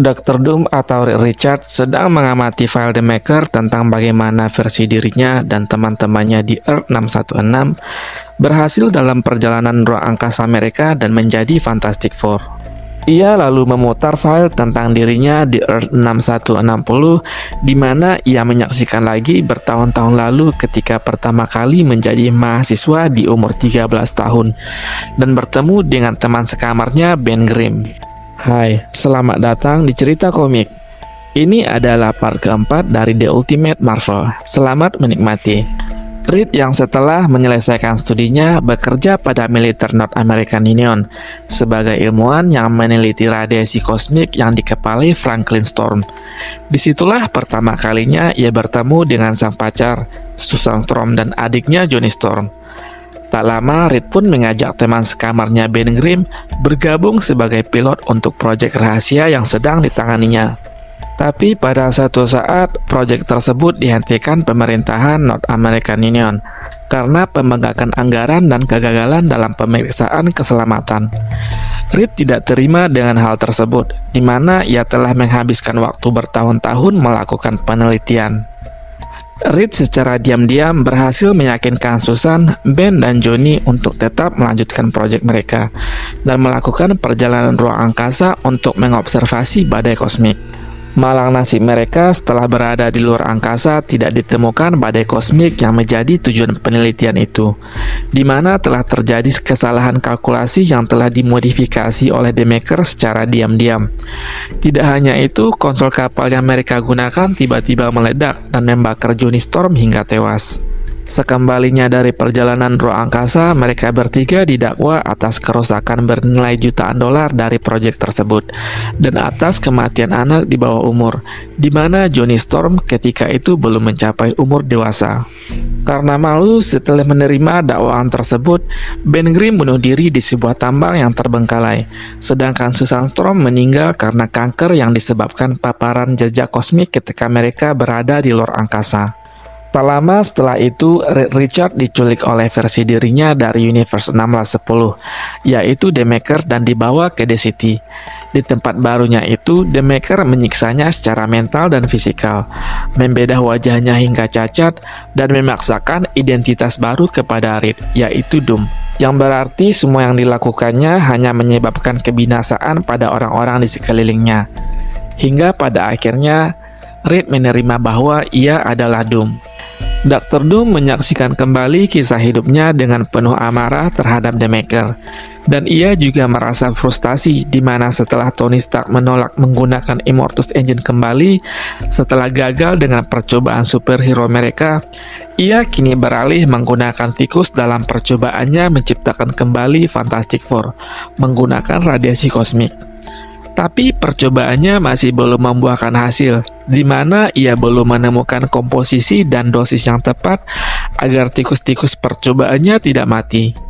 Dr. Doom atau Reed Richards sedang mengamati file The Maker tentang bagaimana versi dirinya dan teman-temannya di Earth 616 berhasil dalam perjalanan ruang angkasa mereka dan menjadi Fantastic Four. Ia lalu memutar file tentang dirinya di Earth 6160 di mana ia menyaksikan lagi bertahun-tahun lalu ketika pertama kali menjadi mahasiswa di umur 13 tahun dan bertemu dengan teman sekamarnya Ben Grimm. Hai, selamat datang di cerita komik. Ini adalah part keempat dari The Ultimate Marvel. Selamat menikmati. Reed yang setelah menyelesaikan studinya bekerja pada militer North American Union sebagai ilmuwan yang meneliti radiasi kosmik yang dikepalai Franklin Storm. Disitulah pertama kalinya ia bertemu dengan sang pacar, Susan Storm, dan adiknya Johnny Storm. Tak lama, Reed pun mengajak teman sekamarnya Ben Grimm bergabung sebagai pilot untuk proyek rahasia yang sedang ditanganinya. Tapi pada suatu saat, proyek tersebut dihentikan pemerintahan North American Union karena pembengkakan anggaran dan kegagalan dalam pemeriksaan keselamatan. Reed tidak terima dengan hal tersebut, di mana ia telah menghabiskan waktu bertahun-tahun melakukan penelitian. Reed secara diam-diam berhasil meyakinkan Susan, Ben, dan Johnny untuk tetap melanjutkan proyek mereka dan melakukan perjalanan ruang angkasa untuk mengobservasi badai kosmik. Malang nasib mereka setelah berada di luar angkasa tidak ditemukan badai kosmik yang menjadi tujuan penelitian itu, di mana telah terjadi kesalahan kalkulasi yang telah dimodifikasi oleh The Maker secara diam-diam. Tidak hanya itu, konsol kapal yang mereka gunakan tiba-tiba meledak dan membakar Johnny Storm hingga tewas. Sekembalinya dari perjalanan ruang angkasa, mereka bertiga didakwa atas kerusakan bernilai jutaan dolar dari proyek tersebut dan atas kematian anak di bawah umur, di mana Johnny Storm ketika itu belum mencapai umur dewasa. Karena malu setelah menerima dakwaan tersebut, Ben Grimm bunuh diri di sebuah tambang yang terbengkalai, sedangkan Susan Storm meninggal karena kanker yang disebabkan paparan jejak kosmik ketika mereka berada di luar angkasa. Tak lama setelah itu, Reed Richards diculik oleh versi dirinya dari Universe 1610, yaitu The Maker, dan dibawa ke The City. Di tempat barunya itu, The Maker menyiksanya secara mental dan fisikal, membedah wajahnya hingga cacat, dan memaksakan identitas baru kepada Reed, yaitu Doom. Yang berarti semua yang dilakukannya hanya menyebabkan kebinasaan pada orang-orang di sekelilingnya. Hingga pada akhirnya, Reed menerima bahwa ia adalah Doom. Dr. Doom menyaksikan kembali kisah hidupnya dengan penuh amarah terhadap The Maker, dan ia juga merasa frustasi di mana setelah Tony Stark menolak menggunakan Immortus Engine kembali setelah gagal dengan percobaan superhero mereka, ia kini beralih menggunakan tikus dalam percobaannya menciptakan kembali Fantastic Four menggunakan radiasi kosmik. Tapi percobaannya masih belum membuahkan hasil, di mana ia belum menemukan komposisi dan dosis yang tepat agar tikus-tikus percobaannya tidak mati.